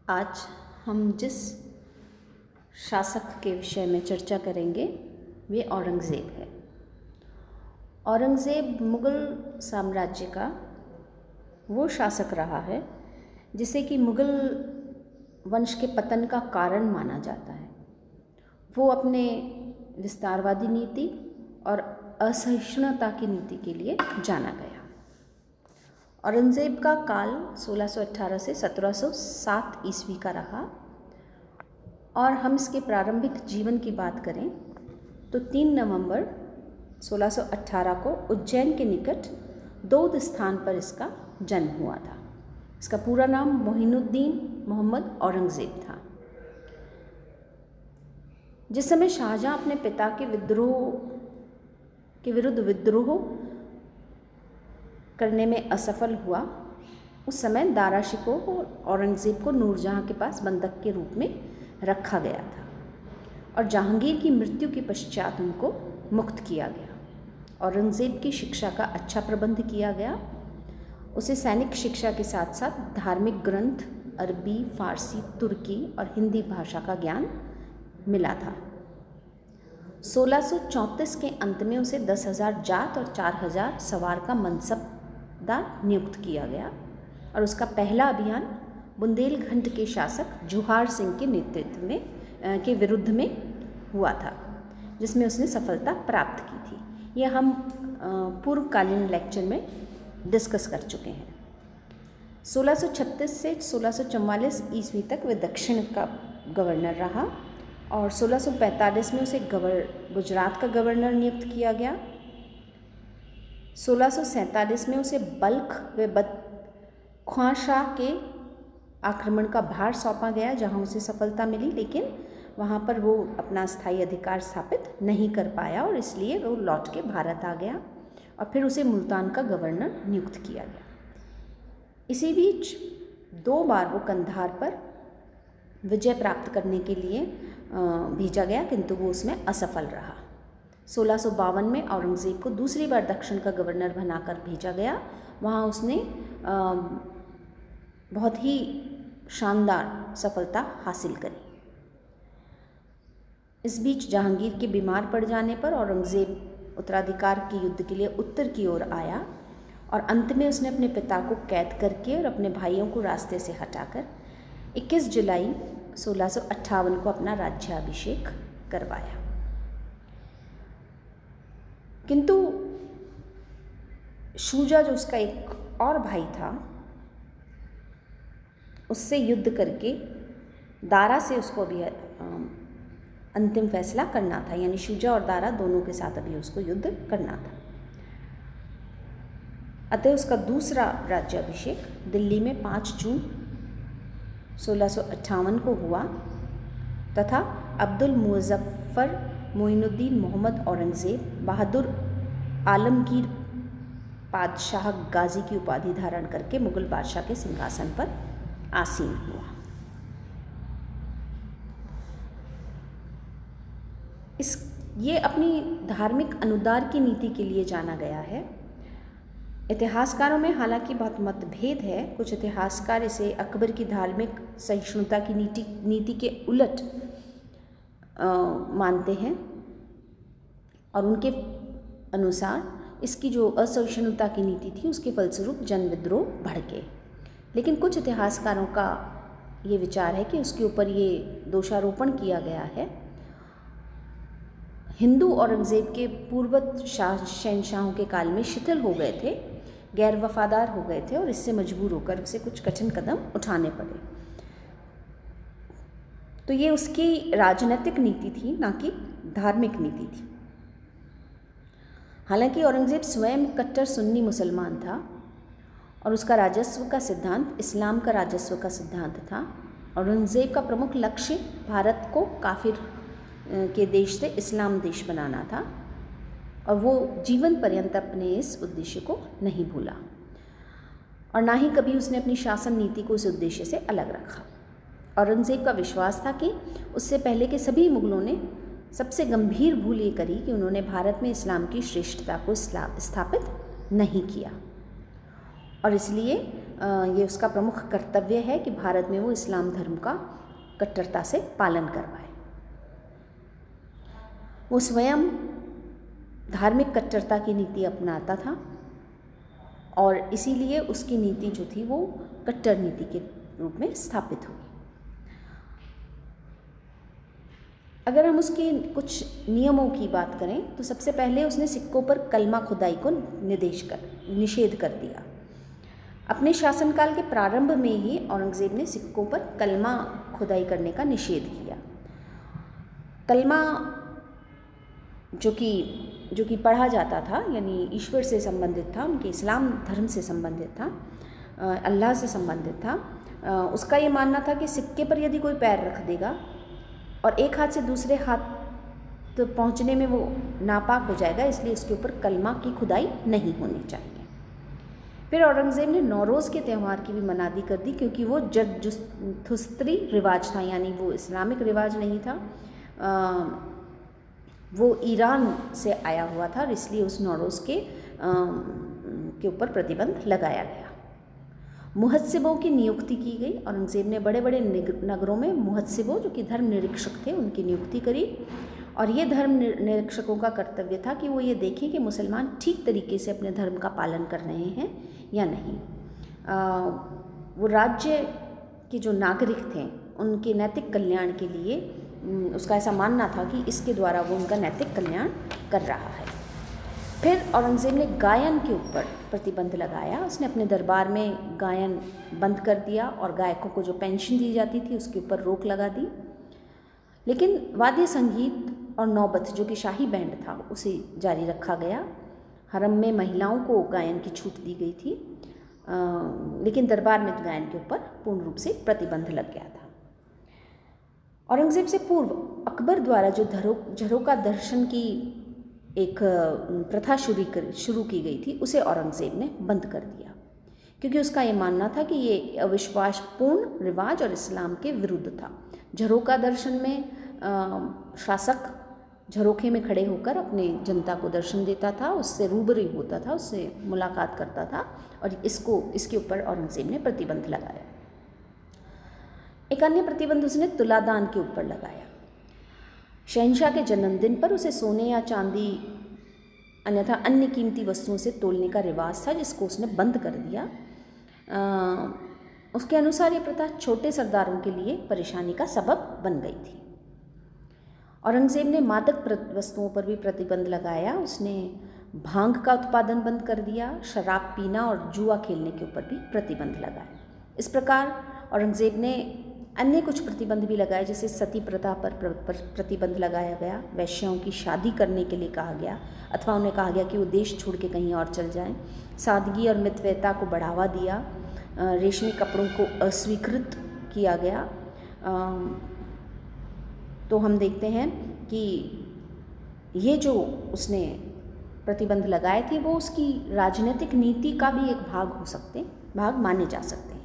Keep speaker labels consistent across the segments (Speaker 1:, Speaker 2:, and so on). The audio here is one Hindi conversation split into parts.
Speaker 1: आज हम जिस शासक के विषय में चर्चा करेंगे वे औरंगज़ेब है। औरंगज़ेब मुग़ल साम्राज्य का वो शासक रहा है जिसे कि मुग़ल वंश के पतन का कारण माना जाता है। वो अपने विस्तारवादी नीति और असहिष्णुता की नीति के लिए जाना गया। औरंगज़ेब का काल 1618 से 1707 ईस्वी का रहा और हम इसके प्रारंभिक जीवन की बात करें तो 3 नवंबर 1618 को उज्जैन के निकट दौद स्थान पर इसका जन्म हुआ था। इसका पूरा नाम मोइनुद्दीन मोहम्मद औरंगज़ेब था। जिस समय शाहजहाँ अपने पिता के विरुद्ध विद्रोह करने में असफल हुआ, उस समय दारा शिकोह और औरंगज़ेब को नूरजहाँ के पास बंधक के रूप में रखा गया था और जहांगीर की मृत्यु के पश्चात उनको मुक्त किया गया। औरंगज़ेब की शिक्षा का अच्छा प्रबंध किया गया। उसे सैनिक शिक्षा के साथ साथ धार्मिक ग्रंथ, अरबी, फारसी, तुर्की और हिंदी भाषा का ज्ञान मिला था। 1634 के अंत में उसे 10,000 जात और 4,000 सवार का मनसबदार नियुक्त किया गया और उसका पहला अभियान बुंदेलखंड के शासक जुहार सिंह के नेतृत्व में के विरुद्ध में हुआ था, जिसमें उसने सफलता प्राप्त की थी। यह हम पूर्वकालीन लेक्चर में डिस्कस कर चुके हैं। 1636 से 1644 ईस्वी तक वह दक्षिण का गवर्नर रहा और 1645 में उसे गुजरात का गवर्नर नियुक्त किया गया। 1647 में उसे बल्ख व बदख्शां के आक्रमण का भार सौंपा गया, जहां उसे सफलता मिली, लेकिन वहां पर वो अपना स्थायी अधिकार स्थापित नहीं कर पाया और इसलिए वो लौट के भारत आ गया और फिर उसे मुल्तान का गवर्नर नियुक्त किया गया। इसी बीच 2 बार वो कंधार पर विजय प्राप्त करने के लिए भेजा गया, किंतु वो उसमें असफल रहा। 1652 में औरंगज़ेब को दूसरी बार दक्षिण का गवर्नर बनाकर भेजा गया। वहाँ उसने बहुत ही शानदार सफलता हासिल करी। इस बीच जहांगीर के बीमार पड़ जाने पर औरंगज़ेब उत्तराधिकार के युद्ध के लिए उत्तर की ओर आया और अंत में उसने अपने पिता को कैद करके और अपने भाइयों को रास्ते से हटाकर 21 जुलाई 1658 को अपना राज्याभिषेक करवाया। किंतु शुजा, जो उसका एक और भाई था, उससे युद्ध करके दारा से उसको अभी अंतिम फैसला करना था, यानी शुजा और दारा दोनों के साथ अभी उसको युद्ध करना था। अतः उसका दूसरा राज्याभिषेक दिल्ली में 5 जून 1658 को हुआ तथा अब्दुल मुज़फ़्फ़र मोइनुद्दीन मोहम्मद औरंगज़ेब बहादुर आलमगीर पादशाह गाजी की उपाधि धारण करके मुग़ल बादशाह के सिंहासन पर आसीन हुआ। ये अपनी धार्मिक अनुदार की नीति के लिए जाना गया है। इतिहासकारों में हालांकि बहुत मतभेद है। कुछ इतिहासकार इसे अकबर की धार्मिक सहिष्णुता की नीति के उलट मानते हैं और उनके अनुसार इसकी जो असहिष्णुता की नीति थी उसके फलस्वरूप जन विद्रोह भड़के। लेकिन कुछ इतिहासकारों का ये विचार है कि उसके ऊपर ये दोषारोपण किया गया है। हिंदू औरंगज़ेब के पूर्वज शहंशाहों के काल में शिथिल हो गए थे, गैर वफादार हो गए थे और इससे मजबूर होकर उसे कुछ कठिन कदम उठाने पड़े। तो ये उसकी राजनीतिक नीति थी, ना कि धार्मिक नीति थी। हालांकि औरंगज़ेब स्वयं कट्टर सुन्नी मुसलमान था और उसका राजस्व का सिद्धांत इस्लाम का राजस्व का सिद्धांत था। औरंगज़ेब का प्रमुख लक्ष्य भारत को काफिर के देश से इस्लाम देश बनाना था और वो जीवन पर्यंत अपने इस उद्देश्य को नहीं भूला और ना ही कभी उसने अपनी शासन नीति को इस उद्देश्य से अलग रखा। औरंगज़ेब का विश्वास था कि उससे पहले के सभी मुग़लों ने सबसे गंभीर भूल ये करी कि उन्होंने भारत में इस्लाम की श्रेष्ठता को स्थापित नहीं किया और इसलिए ये उसका प्रमुख कर्तव्य है कि भारत में वो इस्लाम धर्म का कट्टरता से पालन करवाए। वो स्वयं धार्मिक कट्टरता की नीति अपनाता था और इसीलिए उसकी नीति जो थी वो कट्टर नीति के रूप में स्थापित हुई। अगर हम उसके कुछ नियमों की बात करें तो सबसे पहले उसने सिक्कों पर कलमा खुदाई को निषेध कर दिया। अपने शासनकाल के प्रारंभ में ही औरंगज़ेब ने सिक्कों पर कलमा खुदाई करने का निषेध किया। कलमा जो कि पढ़ा जाता था, यानी ईश्वर से संबंधित था, उनके इस्लाम धर्म से संबंधित था, अल्लाह से संबंधित था। उसका ये मानना था कि सिक्के पर यदि कोई पैर रख देगा और एक हाथ से दूसरे हाथ तो पहुँचने में वो नापाक हो जाएगा, इसलिए उसके ऊपर कलमा की खुदाई नहीं होनी चाहिए। फिर औरंगज़ेब ने नौरोज़ के त्यौहार की भी मनादी कर दी, क्योंकि वो जरथुस्त्री रिवाज था, यानी वो इस्लामिक रिवाज नहीं था, वो ईरान से आया हुआ था, और इसलिए उस नौरोज़ के ऊपर प्रतिबंध लगाया गया। मुहत्सिबों की नियुक्ति की गई। औरंगज़ेब ने बड़े बड़े नगरों में मुहत्सिबों, जो कि धर्म निरीक्षक थे, उनकी नियुक्ति करी। और ये धर्म निरीक्षकों का कर्तव्य था कि वो ये देखें कि मुसलमान ठीक तरीके से अपने धर्म का पालन कर रहे हैं या नहीं। वो राज्य के जो नागरिक थे उनके नैतिक कल्याण के लिए उसका ऐसा मानना था कि इसके द्वारा वो उनका नैतिक कल्याण कर रहा है। फिर औरंगज़ेब ने गायन के ऊपर प्रतिबंध लगाया। उसने अपने दरबार में गायन बंद कर दिया और गायकों को जो पेंशन दी जाती थी उसके ऊपर रोक लगा दी। लेकिन वाद्य संगीत और नौबत, जो कि शाही बैंड था, उसे जारी रखा गया। हरम में महिलाओं को गायन की छूट दी गई थी, लेकिन दरबार में गायन के ऊपर पूर्ण रूप से प्रतिबंध लग गया था। औरंगज़ेब से पूर्व अकबर द्वारा जो झरोका दर्शन की एक प्रथा शुरू की गई थी, उसे औरंगज़ेब ने बंद कर दिया, क्योंकि उसका ये मानना था कि ये अविश्वासपूर्ण रिवाज और इस्लाम के विरुद्ध था। झरोका दर्शन में शासक झरोखे में खड़े होकर अपने जनता को दर्शन देता था, उससे रूबरू होता था, उससे मुलाकात करता था, और इसके ऊपर औरंगज़ेब ने प्रतिबंध लगाया। एक अन्य प्रतिबंध उसने तुलादान के ऊपर लगाया। शहंशाह के जन्मदिन पर उसे सोने या चांदी अन्यथा अन्य कीमती वस्तुओं से तोलने का रिवाज था, जिसको उसने बंद कर दिया। उसके अनुसार ये प्रथा छोटे सरदारों के लिए परेशानी का सबब बन गई थी। औरंगज़ेब ने मादक वस्तुओं पर भी प्रतिबंध लगाया। उसने भांग का उत्पादन बंद कर दिया। शराब पीना और जुआ खेलने के ऊपर भी प्रतिबंध लगाया। इस प्रकार औरंगज़ेब ने अन्य कुछ प्रतिबंध भी लगाए, जैसे सती प्रथा पर प्रतिबंध लगाया गया, वैश्याओं की शादी करने के लिए कहा गया, अथवा उन्हें कहा गया कि वो देश छोड़ के कहीं और चल जाएं। सादगी और मितव्ययता को बढ़ावा दिया। रेशमी कपड़ों को अस्वीकृत किया गया। तो हम देखते हैं कि ये जो उसने प्रतिबंध लगाए थे वो उसकी राजनीतिक नीति का भी एक भाग माने जा सकते हैं।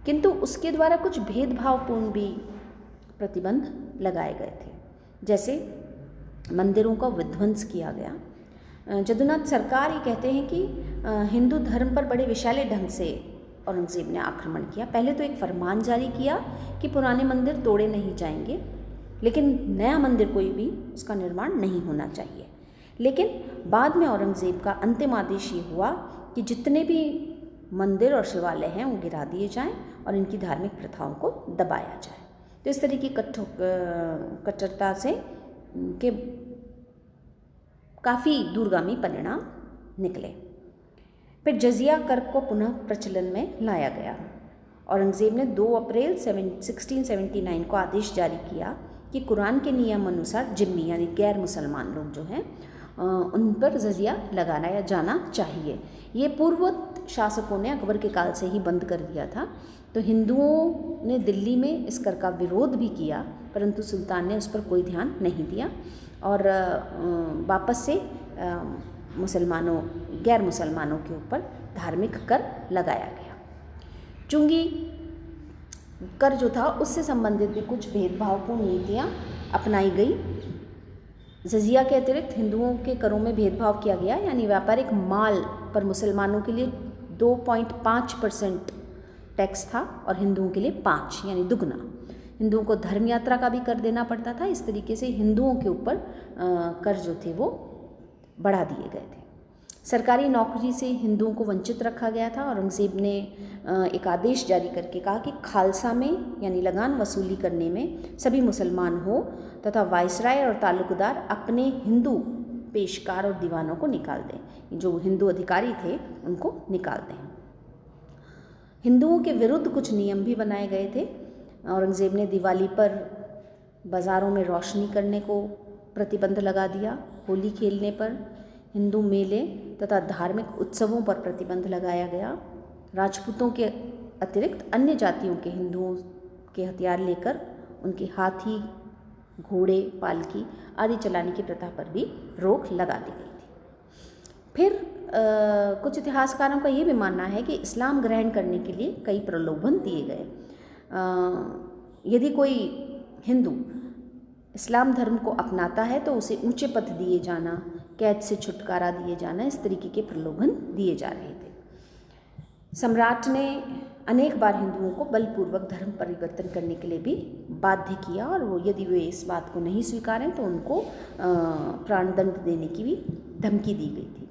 Speaker 1: किंतु उसके द्वारा कुछ भेदभावपूर्ण भी प्रतिबंध लगाए गए थे, जैसे मंदिरों का विध्वंस किया गया। जदुनाथ सरकार ये कहते हैं कि हिंदू धर्म पर बड़े विशाले ढंग से औरंगज़ेब ने आक्रमण किया। पहले तो एक फरमान जारी किया कि पुराने मंदिर तोड़े नहीं जाएंगे, लेकिन नया मंदिर कोई भी उसका निर्माण नहीं होना चाहिए। लेकिन बाद में औरंगज़ेब का अंतिम आदेश ये हुआ कि जितने भी मंदिर और शिवालय हैं वो गिरा दिए जाएं और इनकी धार्मिक प्रथाओं को दबाया जाए। तो इस तरह की कट्टरता से के काफ़ी दूरगामी परिणाम निकले। फिर जजिया कर को पुनः प्रचलन में लाया गया। औरंगज़ेब ने 2 अप्रैल 1679 को आदेश जारी किया कि कुरान के नियम अनुसार जिम्मी यानी गैर मुसलमान लोग जो हैं उन पर जजिया लगाया जाना चाहिए। ये पूर्ववत शासकों ने अकबर के काल से ही बंद कर दिया था। तो हिंदुओं ने दिल्ली में इस कर का विरोध भी किया, परंतु सुल्तान ने उस पर कोई ध्यान नहीं दिया और वापस से गैर मुसलमानों के ऊपर धार्मिक कर लगाया गया। चूँकि कर जो था उससे संबंधित भी कुछ भेदभावपूर्ण नीतियाँ अपनाई गई। जजिया के अतिरिक्त हिंदुओं के करों में भेदभाव किया गया, यानी व्यापारिक माल पर मुसलमानों के लिए 2.5% टैक्स था और हिंदुओं के लिए 5 यानी दुगना। हिंदुओं को धर्म यात्रा का भी कर देना पड़ता था। इस तरीके से हिंदुओं के ऊपर कर जो थे वो बढ़ा दिए गए थे। सरकारी नौकरी से हिंदुओं को वंचित रखा गया था। औरंगज़ेब ने एक आदेश जारी करके कहा कि खालसा में यानी लगान वसूली करने में सभी मुसलमान हो तथा वायसराय और तालुकदार अपने हिंदू पेशकार और दीवानों को निकाल दें। जो हिंदू अधिकारी थे उनको निकाल दें। हिंदुओं के विरुद्ध कुछ नियम भी बनाए गए थे। औरंगज़ेब ने दिवाली पर बाज़ारों में रोशनी करने को प्रतिबंध लगा दिया। होली खेलने पर, हिंदू मेले तथा धार्मिक उत्सवों पर प्रतिबंध लगाया गया। राजपूतों के अतिरिक्त अन्य जातियों के हिंदुओं के हथियार लेकर उनके हाथी, घोड़े, पालकी आदि चलाने की प्रथा पर भी रोक लगा दी गई थी। फिर कुछ इतिहासकारों का ये भी मानना है कि इस्लाम ग्रहण करने के लिए कई प्रलोभन दिए गए। यदि कोई हिंदू इस्लाम धर्म को अपनाता है तो उसे ऊंचे पद दिए जाना, कैद से छुटकारा दिए जाना, इस तरीके के प्रलोभन दिए जा रहे थे। सम्राट ने अनेक बार हिंदुओं को बलपूर्वक धर्म परिवर्तन करने के लिए भी बाध्य किया और वो यदि वे इस बात को नहीं स्वीकारें तो उनको प्राणदंड देने की भी धमकी दी गई थी।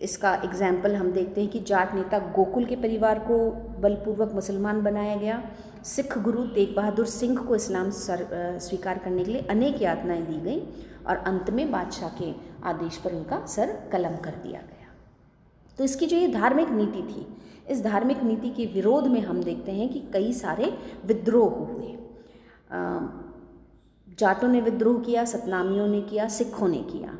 Speaker 1: इसका एग्जाम्पल हम देखते हैं कि जाट नेता गोकुल के परिवार को बलपूर्वक मुसलमान बनाया गया। सिख गुरु तेग बहादुर सिंह को इस्लाम स्वीकार करने के लिए अनेक यातनाएं दी गई और अंत में बादशाह के आदेश पर उनका सर कलम कर दिया गया। तो इसकी जो ये धार्मिक नीति थी, इस धार्मिक नीति के विरोध में हम देखते हैं कि कई सारे विद्रोह हुए। जाटों ने विद्रोह किया, सतनामियों ने किया, सिखों ने किया।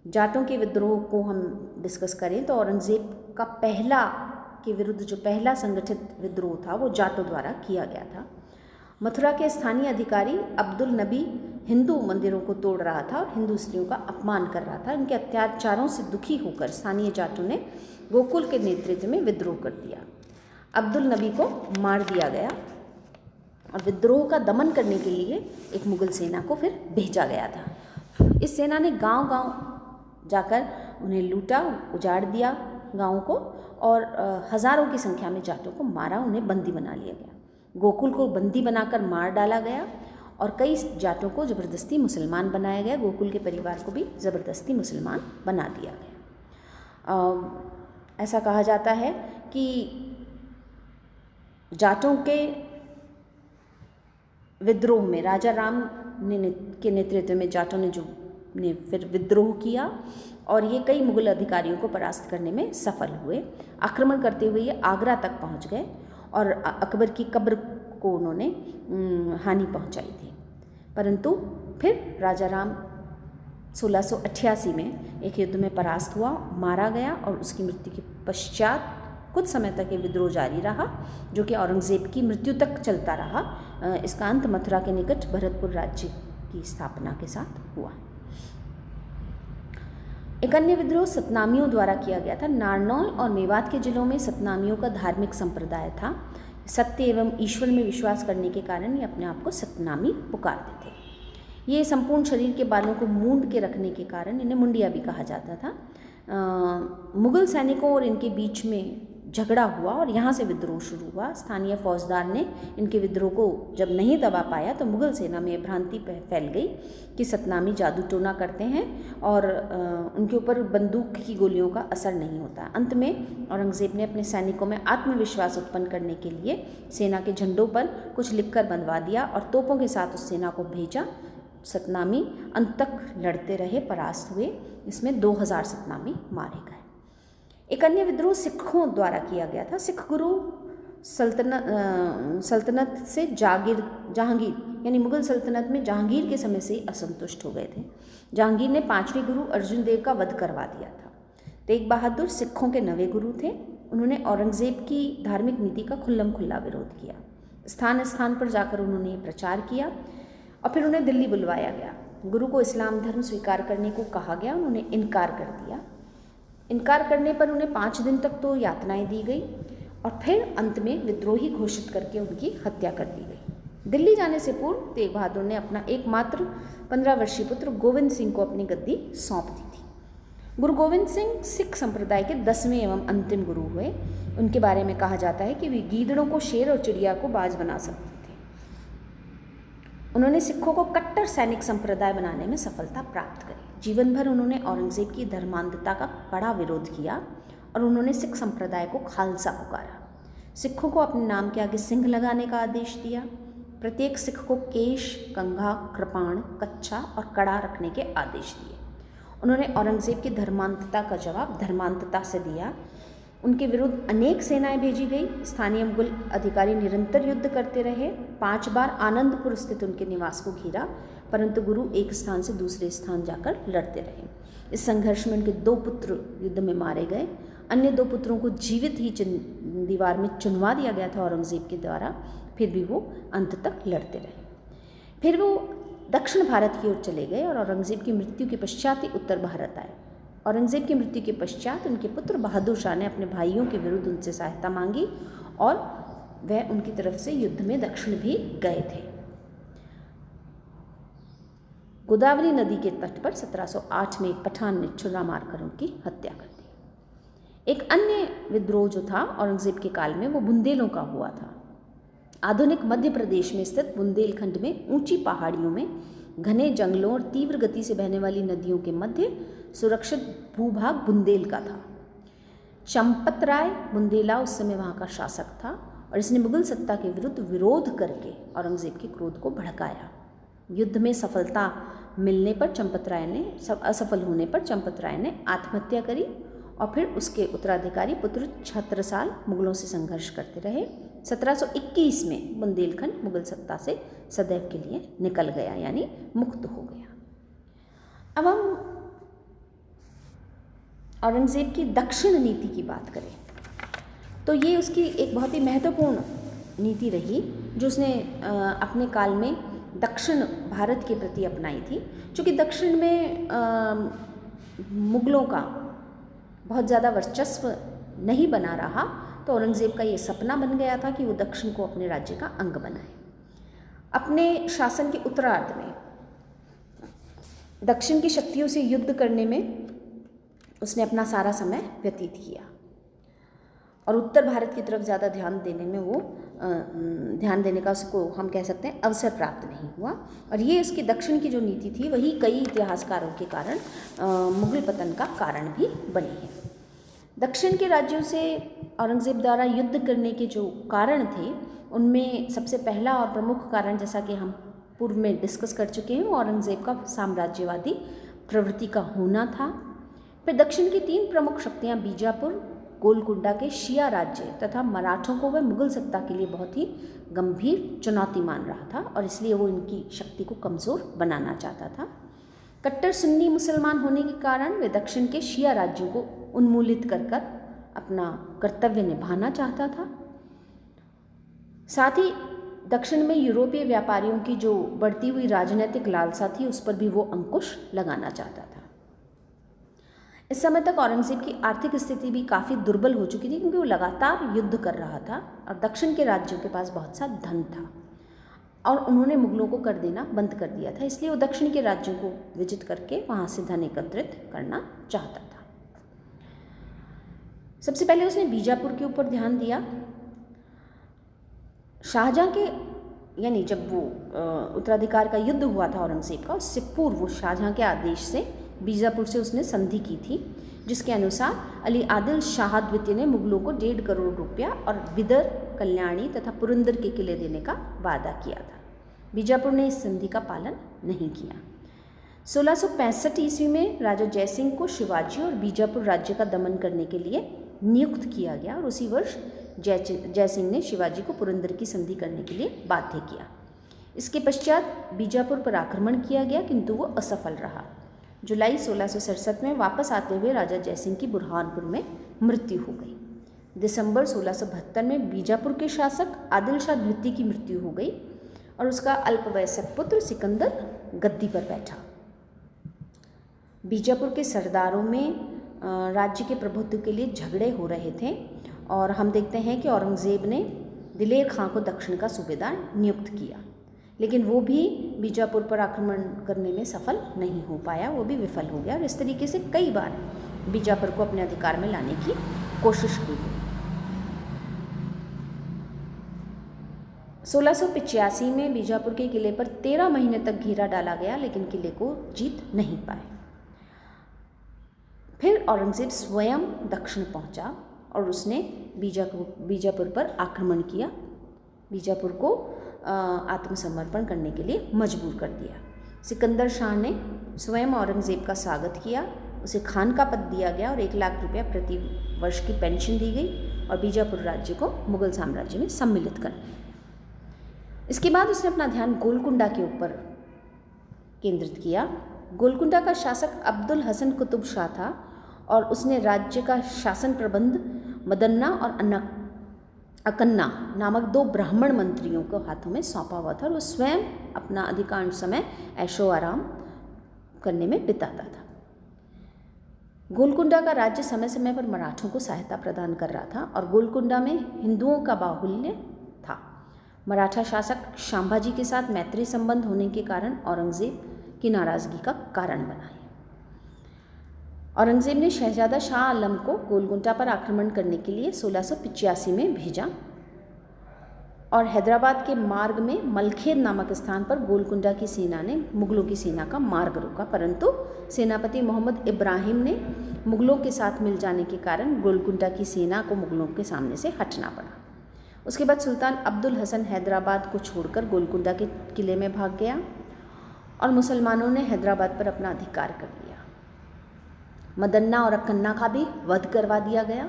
Speaker 1: जाटों के विद्रोह को हम डिस्कस करें तो औरंगज़ेब का पहला के विरुद्ध जो पहला संगठित विद्रोह था वो जाटों द्वारा किया गया था। मथुरा के स्थानीय अधिकारी अब्दुल नबी हिंदू मंदिरों को तोड़ रहा था और हिंदू स्त्रियों का अपमान कर रहा था। उनके अत्याचारों से दुखी होकर स्थानीय जाटों ने गोकुल के नेतृत्व में विद्रोह कर दिया। अब्दुल नबी को मार दिया गया और विद्रोह का दमन करने के लिए एक मुगल सेना को फिर भेजा गया था। इस सेना ने गांव-गांव जाकर उन्हें लूटा, उजाड़ दिया गाँव को और हज़ारों की संख्या में जाटों को मारा, उन्हें बंदी बना लिया गया। गोकुल को बंदी बनाकर मार डाला गया और कई जाटों को ज़बरदस्ती मुसलमान बनाया गया। गोकुल के परिवार को भी ज़बरदस्ती मुसलमान बना दिया गया। ऐसा कहा जाता है कि जाटों के विद्रोह में राजा राम के नेतृत्व में जाटों ने फिर विद्रोह किया और ये कई मुगल अधिकारियों को परास्त करने में सफल हुए। आक्रमण करते हुए ये आगरा तक पहुंच गए और अकबर की कब्र को उन्होंने हानि पहुंचाई थी। परंतु फिर राजा राम 1688 में एक युद्ध में परास्त हुआ, मारा गया और उसकी मृत्यु के पश्चात कुछ समय तक ये विद्रोह जारी रहा जो कि औरंगज़ेब की मृत्यु तक चलता रहा। इसका अंत मथुरा के निकट भरतपुर राज्य की स्थापना के साथ हुआ। एक अन्य विद्रोह सतनामियों द्वारा किया गया था। नारनौल और मेवात के जिलों में सतनामियों का धार्मिक संप्रदाय था। सत्य एवं ईश्वर में विश्वास करने के कारण ये अपने आप को सतनामी पुकारते थे। ये संपूर्ण शरीर के बालों को मूंद के रखने के कारण इन्हें मुंडिया भी कहा जाता था। मुगल सैनिकों और इनके बीच में झगड़ा हुआ और यहाँ से विद्रोह शुरू हुआ। स्थानीय फौजदार ने इनके विद्रोह को जब नहीं दबा पाया तो मुगल सेना में भ्रांति फैल गई कि सतनामी जादू टोना करते हैं और उनके ऊपर बंदूक की गोलियों का असर नहीं होता। अंत में औरंगज़ेब ने अपने सैनिकों में आत्मविश्वास उत्पन्न करने के लिए सेना के झंडों पर कुछ लिखकर बंधवा दिया और तोपों के साथ उस सेना को भेजा। सतनामी अंत तक लड़ते रहे, परास्त हुए। इसमें 2000 सतनामी मारे गए। एक अन्य विद्रोह सिखों द्वारा किया गया था। सिख गुरु सल्तनत से जहांगीर यानी मुगल सल्तनत में जहांगीर के समय से ही असंतुष्ट हो गए थे। जहांगीर ने 5वें गुरु अर्जुन देव का वध करवा दिया था। तेग बहादुर सिखों के 9वें गुरु थे। उन्होंने औरंगज़ेब की धार्मिक नीति का खुल्लम खुल्ला विरोध किया। स्थान स्थान पर जाकर उन्होंने प्रचार किया और फिर उन्हें दिल्ली बुलवाया गया। गुरु को इस्लाम धर्म स्वीकार करने को कहा गया, उन्होंने इनकार कर दिया। इनकार करने पर उन्हें 5 दिन तक तो यातनाएं दी गई और फिर अंत में विद्रोही घोषित करके उनकी हत्या कर दी गई। दिल्ली जाने से पूर्व तेग बहादुर ने अपना एकमात्र 15 वर्षीय पुत्र गोविंद सिंह को अपनी गद्दी सौंप दी थी। गुरु गोविंद सिंह सिख संप्रदाय के 10वें एवं अंतिम गुरु हुए। उनके बारे में कहा जाता है कि वे गीदड़ों को शेर और चिड़िया को बाज बना सकते थे। उन्होंने सिखों को कट्टर सैनिक संप्रदाय बनाने में सफलता प्राप्त करी। जीवन भर उन्होंने औरंगजेब की धर्मांधता का कड़ा विरोध किया और उन्होंने सिख संप्रदाय को खालसा पुकारा। सिखों को अपने नाम के आगे सिंह लगाने का आदेश दिया। प्रत्येक सिख को केश, कंघा, कृपाण, कच्छा और कड़ा रखने के आदेश दिए। उन्होंने औरंगजेब की धर्मांधता का जवाब धर्मांधता से दिया। उनके विरुद्ध अनेक सेनाएं भेजी गई। स्थानीय मुगल अधिकारी निरंतर युद्ध करते रहे। 5 बार आनंदपुर स्थित उनके निवास को घेरा, परंतु गुरु एक स्थान से दूसरे स्थान जाकर लड़ते रहे। इस संघर्ष में उनके 2 पुत्र युद्ध में मारे गए। अन्य 2 पुत्रों को जीवित ही दीवार में चुनवा दिया गया था औरंगजेब के द्वारा। फिर भी वो अंत तक लड़ते रहे। फिर वो दक्षिण भारत की ओर चले गए और औरंगजेब की मृत्यु के पश्चात ही उत्तर भारत आए। औरंगजेब की मृत्यु के पश्चात उनके पुत्र बहादुर शाह ने अपने भाइयों के विरुद्ध उनसे सहायता मांगी और वह उनकी तरफ से युद्ध में दक्षिण भी गए थे। गोदावरी नदी के तट पर 1708 में एक पठान ने छुरा मारकर उनकी हत्या कर दी। एक अन्य विद्रोह जो था औरंगजेब के काल में, वो बुंदेलों का हुआ था। आधुनिक मध्य प्रदेश में स्थित बुंदेलखंड में ऊंची पहाड़ियों में घने जंगलों और तीव्र गति से बहने वाली नदियों के मध्य सुरक्षित भूभाग बुंदेल का था। चंपतराय बुंदेला उस समय वहाँ का शासक था और इसने मुगल सत्ता के विरुद्ध विरोध करके औरंगजेब के क्रोध को भड़काया। युद्ध में सफलता मिलने पर असफल होने पर चंपतराय ने आत्महत्या करी और फिर उसके उत्तराधिकारी पुत्र छत्रसाल मुगलों से संघर्ष करते रहे। 1721 में बुंदेलखंड मुगल सत्ता से सदैव के लिए निकल गया, यानी मुक्त हो गया। अब हम औरंगजेब की दक्षिण नीति की बात करें तो ये उसकी एक बहुत ही महत्वपूर्ण नीति रही जो उसने अपने काल में दक्षिण भारत के प्रति अपनाई थी। चूँकि दक्षिण में मुगलों का बहुत ज़्यादा वर्चस्व नहीं बना रहा, तो औरंगजेब का ये सपना बन गया था कि वो दक्षिण को अपने राज्य का अंग बनाए। अपने शासन के उत्तरार्ध में दक्षिण की शक्तियों से युद्ध करने में उसने अपना सारा समय व्यतीत किया और उत्तर भारत की तरफ ज़्यादा ध्यान देने का उसको हम कह सकते हैं अवसर प्राप्त नहीं हुआ। और ये इसकी दक्षिण की जो नीति थी वही कई इतिहासकारों के कारण मुगल पतन का कारण भी बनी है। दक्षिण के राज्यों से औरंगजेब द्वारा युद्ध करने के जो कारण थे उनमें सबसे पहला और प्रमुख कारण, जैसा कि हम पूर्व में डिस्कस कर चुके हैं, औरंगजेब का साम्राज्यवादी प्रवृत्ति का होना था। फिर दक्षिण की 3 प्रमुख शक्तियाँ बीजापुर, गोलकुंडा के शिया राज्य तथा मराठों को वह मुगल सत्ता के लिए बहुत ही गंभीर चुनौती मान रहा था और इसलिए वो इनकी शक्ति को कमज़ोर बनाना चाहता था। कट्टर सुन्नी मुसलमान होने के कारण वे दक्षिण के शिया राज्यों को उन्मूलित कर अपना कर्तव्य निभाना चाहता था। साथ ही दक्षिण में यूरोपीय व्यापारियों की जो बढ़ती हुई राजनीतिक लालसा थी उस पर भी वो अंकुश लगाना चाहता था। इस समय तक औरंगजेब की आर्थिक स्थिति भी काफ़ी दुर्बल हो चुकी थी क्योंकि वो लगातार युद्ध कर रहा था और दक्षिण के राज्यों के पास बहुत सा धन था और उन्होंने मुगलों को कर देना बंद कर दिया था। इसलिए वो दक्षिण के राज्यों को विजित करके वहाँ से धन एकत्रित करना चाहता था। सबसे पहले उसने बीजापुर के ऊपर ध्यान दिया। शाहजहाँ के यानी जब वो उत्तराधिकार का युद्ध हुआ था औरंगजेब का, उससे पूर्व शाहजहाँ के आदेश से बीजापुर से उसने संधि की थी, जिसके अनुसार अली आदिल शाह द्वितीय ने मुगलों को 1.5 करोड़ रुपया और बिदर, कल्याणी तथा पुरंदर के किले देने का वादा किया था। बीजापुर ने इस संधि का पालन नहीं किया। 1665 ईस्वी में राजा जयसिंह को शिवाजी और बीजापुर राज्य का दमन करने के लिए नियुक्त किया गया और उसी वर्ष जयसिंह ने शिवाजी को पुरंदर की संधि करने के लिए बाध्य किया। इसके पश्चात बीजापुर पर आक्रमण किया गया किंतु वो असफल रहा। जुलाई 1667 में वापस आते हुए राजा जयसिंह की बुरहानपुर में मृत्यु हो गई। दिसंबर 1672 में बीजापुर के शासक आदिल शाह द्वितीय की मृत्यु हो गई और उसका अल्पवयस्क पुत्र सिकंदर गद्दी पर बैठा। बीजापुर के सरदारों में राज्य के प्रभुत्व के लिए झगड़े हो रहे थे और हम देखते हैं कि औरंगजेब ने दिलेर खां को दक्षिण का सूबेदार नियुक्त किया। लेकिन वो भी बीजापुर पर आक्रमण करने में सफल नहीं हो पाया, वो भी विफल हो गया। और इस तरीके से कई बार बीजापुर को अपने अधिकार में लाने की कोशिश की गई। 1685 में बीजापुर के किले पर 13 महीने तक घेरा डाला गया, लेकिन किले को जीत नहीं पाए। फिर औरंगज़ेब स्वयं दक्षिण पहुंचा और उसने बीजापुर पर आक्रमण किया, बीजापुर को आत्मसमर्पण करने के लिए मजबूर कर दिया। सिकंदर शाह ने स्वयं औरंगज़ेब का स्वागत किया, उसे खान का पद दिया गया और 1 लाख रुपया प्रति वर्ष की पेंशन दी गई और बीजापुर राज्य को मुगल साम्राज्य में सम्मिलित कर दिया। इसके बाद उसने अपना ध्यान गोलकुंडा के ऊपर केंद्रित किया। गोलकुंडा का शासक अब्दुल हसन कुतुब शाह था और उसने राज्य का शासन प्रबंध मदन्ना और अकन्ना नामक 2 ब्राह्मण मंत्रियों को हाथों में सौंपा हुआ था और वो स्वयं अपना अधिकांश समय ऐशो आराम करने में बिताता था। गोलकुंडा का राज्य समय समय पर मराठों को सहायता प्रदान कर रहा था और गोलकुंडा में हिंदुओं का बाहुल्य था। मराठा शासक शांभाजी के साथ मैत्री संबंध होने के कारण औरंगज़ेब की नाराज़गी का कारण बना। औरंगज़ेब ने शहजादा शाह आलम को गोलकुंडा पर आक्रमण करने के लिए 1685 में भेजा और हैदराबाद के मार्ग में मलखेद नामक स्थान पर गोलकुंडा की सेना ने मुगलों की सेना का मार्ग रोका, परंतु सेनापति मोहम्मद इब्राहिम ने मुगलों के साथ मिल जाने के कारण गोलकुंडा की सेना को मुगलों के सामने से हटना पड़ा। उसके बाद सुल्तान अब्दुल हसन हैदराबाद को छोड़कर गोलकुंडा के किले में भाग गया और मुसलमानों ने हैदराबाद पर अपना अधिकार कर लिया। मदन्ना और अकन्ना का भी वध करवा दिया गया।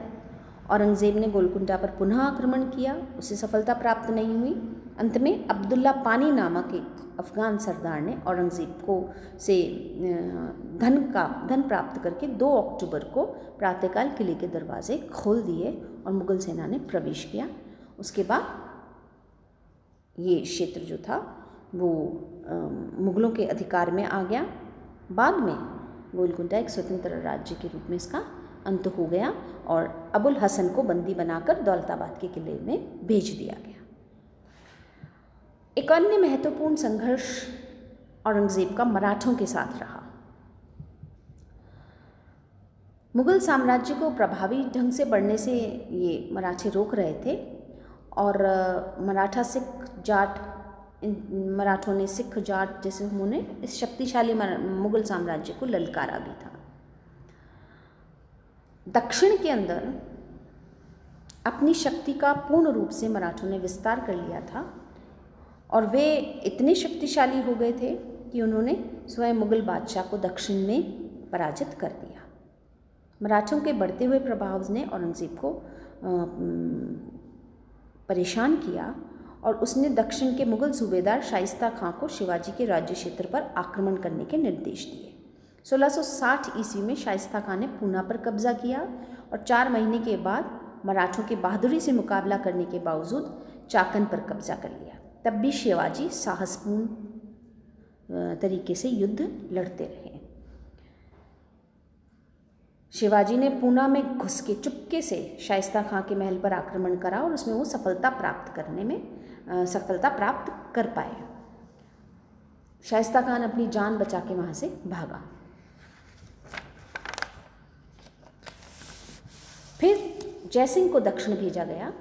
Speaker 1: औरंगज़ेब ने गोलकुंडा पर पुनः आक्रमण किया, उसे सफलता प्राप्त नहीं हुई। अंत में अब्दुल्ला पानी नामक एक अफ़गान सरदार ने औरंगज़ेब को से धन प्राप्त करके 2 अक्टूबर को प्रातःकाल किले के दरवाजे खोल दिए और मुगल सेना ने प्रवेश किया। उसके बाद ये क्षेत्र जो था वो मुगलों के अधिकार में आ गया। बाद में गोलकुंडा एक स्वतंत्र राज्य के रूप में इसका अंत हो गया और अबुल हसन को बंदी बनाकर दौलताबाद के किले में भेज दिया गया। एक अन्य महत्वपूर्ण संघर्ष औरंगज़ेब का मराठों के साथ रहा। मुगल साम्राज्य को प्रभावी ढंग से बढ़ने से ये मराठे रोक रहे थे और मराठा सिख जाट मराठों ने सिख जाट जैसे उन्होंने इस शक्तिशाली मुगल साम्राज्य को ललकारा भी था। दक्षिण के अंदर अपनी शक्ति का पूर्ण रूप से मराठों ने विस्तार कर लिया था और वे इतने शक्तिशाली हो गए थे कि उन्होंने स्वयं मुगल बादशाह को दक्षिण में पराजित कर दिया। मराठों के बढ़ते हुए प्रभाव ने औरंगज़ेब को परेशान किया और उसने दक्षिण के मुगल सूबेदार शाइस्ता खां को शिवाजी के राज्य क्षेत्र पर आक्रमण करने के निर्देश दिए। 1660 ईस्वी में शाइस्ता खां ने पूना पर कब्जा किया और 4 महीने के बाद मराठों के बहादुरी से मुकाबला करने के बावजूद चाकन पर कब्जा कर लिया। तब भी शिवाजी साहसपूर्ण तरीके से युद्ध लड़ते रहे। शिवाजी ने पूना में घुस के चुपके से शाइस्ता खां के महल पर आक्रमण करा और उसमें वो सफलता प्राप्त कर पाए। शाइस्ता खान अपनी जान बचा के वहाँ से भागा। फिर जयसिंह को दक्षिण भेजा गया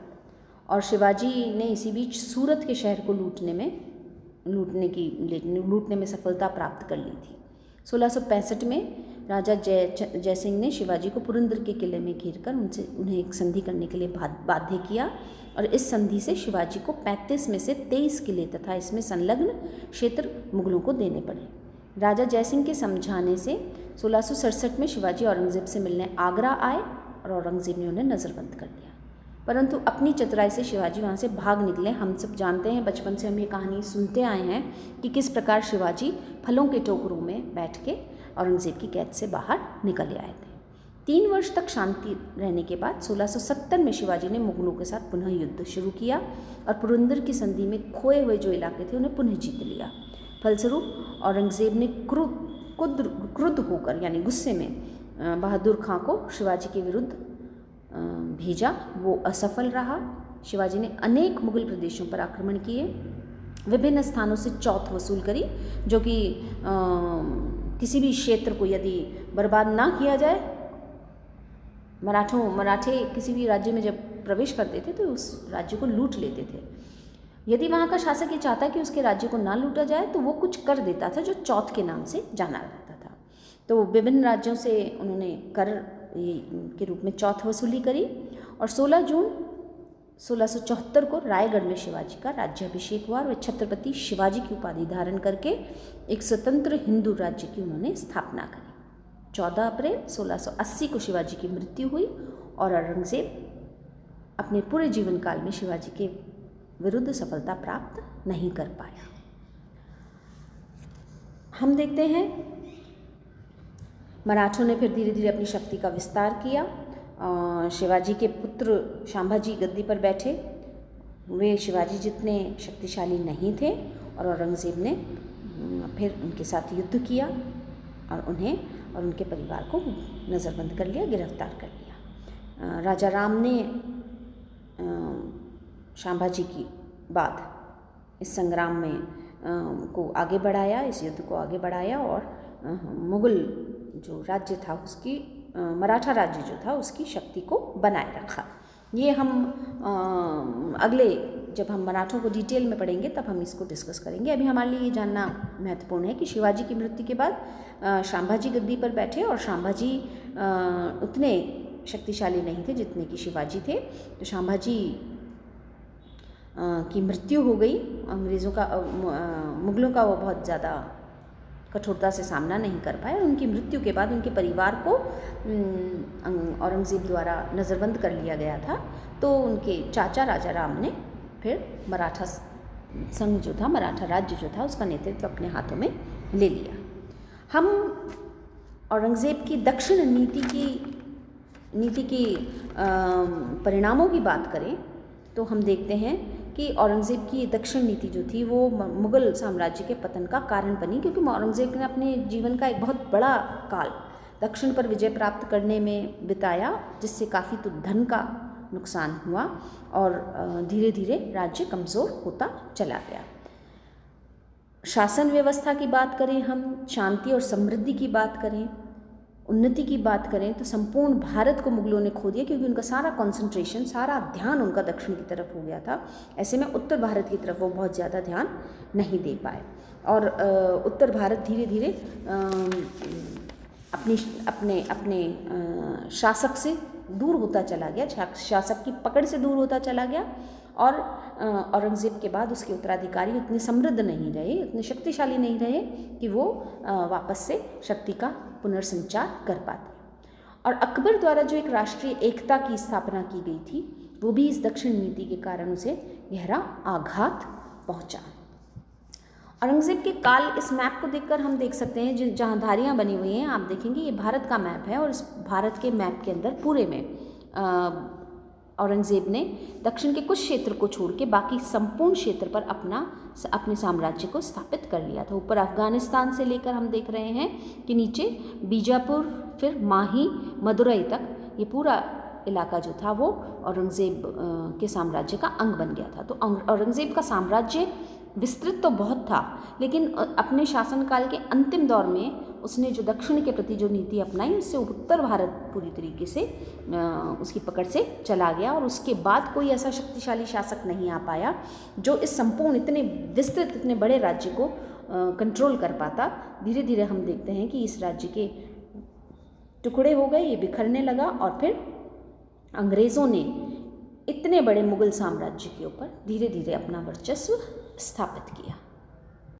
Speaker 1: और शिवाजी ने इसी बीच सूरत के शहर को लूटने में सफलता प्राप्त कर ली थी। 1665 में राजा जयसिंह ने शिवाजी को पुरंदर के किले में घेरकर उन्हें एक संधि करने के लिए बाध्य किया और इस संधि से शिवाजी को 35 में से 23 किले तथा इसमें संलग्न क्षेत्र मुगलों को देने पड़े। राजा जयसिंह के समझाने से 1667 में शिवाजी औरंगज़ेब से मिलने आगरा आए और औरंगज़ेब ने उन्हें नज़रबंद कर दिया, परंतु अपनी चतुराई से शिवाजी वहाँ से भाग निकले। हम सब जानते हैं, बचपन से हम ये कहानी सुनते आए हैं कि किस प्रकार शिवाजी फलों के टोकरों में बैठ के औरंगज़ेब की कैद से बाहर निकल आए थे। 3 वर्ष तक शांति रहने के बाद 1670 में शिवाजी ने मुगलों के साथ पुनः युद्ध शुरू किया और पुरंदर की संधि में खोए हुए जो इलाके थे उन्हें पुनः जीत लिया। फलस्वरूप औरंगज़ेब ने क्रुद्ध होकर यानी गुस्से में बहादुर खां को शिवाजी के विरुद्ध भेजा। वो असफल रहा। शिवाजी ने अनेक मुगल प्रदेशों पर आक्रमण किए विभिन्न स्थानों से चौथ वसूल करी, जो कि किसी भी क्षेत्र को यदि बर्बाद ना किया जाए, मराठे किसी भी राज्य में जब प्रवेश करते थे तो उस राज्य को लूट लेते थे। यदि वहाँ का शासक ये चाहता कि उसके राज्य को ना लूटा जाए तो वो कुछ कर देता था जो चौथ के नाम से जाना जाता था। तो विभिन्न राज्यों से उन्होंने कर के रूप में चौथ वसूली करी और 16 जून 1674 को रायगढ़ में शिवाजी का राज्याभिषेक हुआ और वे छत्रपति शिवाजी की उपाधि धारण करके एक स्वतंत्र हिंदू राज्य की उन्होंने स्थापना करी। 14 अप्रैल 1680 को शिवाजी की मृत्यु हुई और औरंगजेब अपने पूरे जीवन काल में शिवाजी के विरुद्ध सफलता प्राप्त नहीं कर पाया। हम देखते हैं मराठों ने फिर धीरे धीरे अपनी शक्ति का विस्तार किया। शिवाजी के पुत्र शांभाजी गद्दी पर बैठे। वे शिवाजी जितने शक्तिशाली नहीं थे और औरंगजेब ने फिर उनके साथ युद्ध किया और उन्हें और उनके परिवार को नज़रबंद कर लिया, गिरफ्तार कर लिया। राजा राम ने शांभाजी की बाद इस संग्राम में को आगे बढ़ाया, इस युद्ध को आगे बढ़ाया और मुग़ल जो राज्य था उसकी मराठा राज्य जो था उसकी शक्ति को बनाए रखा। ये हम अगले जब हम मराठों को डिटेल में पढ़ेंगे तब हम इसको डिस्कस करेंगे। अभी हमारे लिए ये जानना महत्वपूर्ण है कि शिवाजी की मृत्यु के बाद शांभाजी गद्दी पर बैठे और शांभाजी उतने शक्तिशाली नहीं थे जितने कि शिवाजी थे। तो शांभाजी की मृत्यु हो गई। अंग्रेज़ों का मुग़लों का वो बहुत ज़्यादा कठोरता से सामना नहीं कर पाए। उनकी मृत्यु के बाद उनके परिवार को औरंगज़ेब द्वारा नज़रबंद कर लिया गया था। तो उनके चाचा राजा राम ने फिर मराठा संघ जो था, मराठा राज्य जो था, उसका नेतृत्व अपने हाथों में ले लिया। हम औरंगज़ेब की दक्षिण नीति की परिणामों की बात करें तो हम देखते हैं कि औरंगज़ेब की दक्षिण नीति जो थी वो मुग़ल साम्राज्य के पतन का कारण बनी, क्योंकि औरंगज़ेब ने अपने जीवन का एक बहुत बड़ा काल दक्षिण पर विजय प्राप्त करने में बिताया, जिससे काफ़ी तो धन का नुकसान हुआ और धीरे धीरे राज्य कमज़ोर होता चला गया। शासन व्यवस्था की बात करें, हम शांति और समृद्धि की बात करें, उन्नति की बात करें तो संपूर्ण भारत को मुग़लों ने खो दिया, क्योंकि उनका सारा कंसंट्रेशन, सारा ध्यान उनका दक्षिण की तरफ हो गया था। ऐसे में उत्तर भारत की तरफ वो बहुत ज़्यादा ध्यान नहीं दे पाए और उत्तर भारत धीरे धीरे अपने शासक से दूर होता चला गया, शासक की पकड़ से दूर होता चला गया और औरंगज़ेब के बाद उसके उत्तराधिकारी उतने समृद्ध नहीं रहे, उतने शक्तिशाली नहीं रहे कि वो वापस से शक्ति का पुनर्संचार कर पाते। और अकबर द्वारा जो एक राष्ट्रीय एकता की स्थापना की गई थी वो भी इस दक्षिण नीति के कारण उसे गहरा आघात पहुंचा। औरंगज़ेब के काल, इस मैप को देखकर हम देख सकते हैं जहाँ धारियाँ बनी हुई हैं, आप देखेंगे ये भारत का मैप है और इस भारत के मैप के अंदर पूरे में औरंगज़ेब ने दक्षिण के कुछ क्षेत्र को छोड़ के बाकी संपूर्ण क्षेत्र पर अपने साम्राज्य को स्थापित कर लिया था। ऊपर अफ़गानिस्तान से लेकर हम देख रहे हैं कि नीचे बीजापुर, फिर माही, मदुरई तक ये पूरा इलाका जो था वो औरंगज़ेब के साम्राज्य का अंग बन गया था। तो औरंगज़ेब का साम्राज्य विस्तृत तो बहुत था, लेकिन अपने शासनकाल के अंतिम दौर में उसने जो दक्षिण के प्रति जो नीति अपनाई उससे उत्तर भारत पूरी तरीके से उसकी पकड़ से चला गया और उसके बाद कोई ऐसा शक्तिशाली शासक नहीं आ पाया जो इस संपूर्ण इतने विस्तृत, इतने बड़े राज्य को कंट्रोल कर पाता। धीरे धीरे हम देखते हैं कि इस राज्य के टुकड़े हो गए, ये बिखरने लगा और फिर अंग्रेज़ों ने इतने बड़े मुग़ल साम्राज्य के ऊपर धीरे धीरे अपना वर्चस्व स्थापित किया।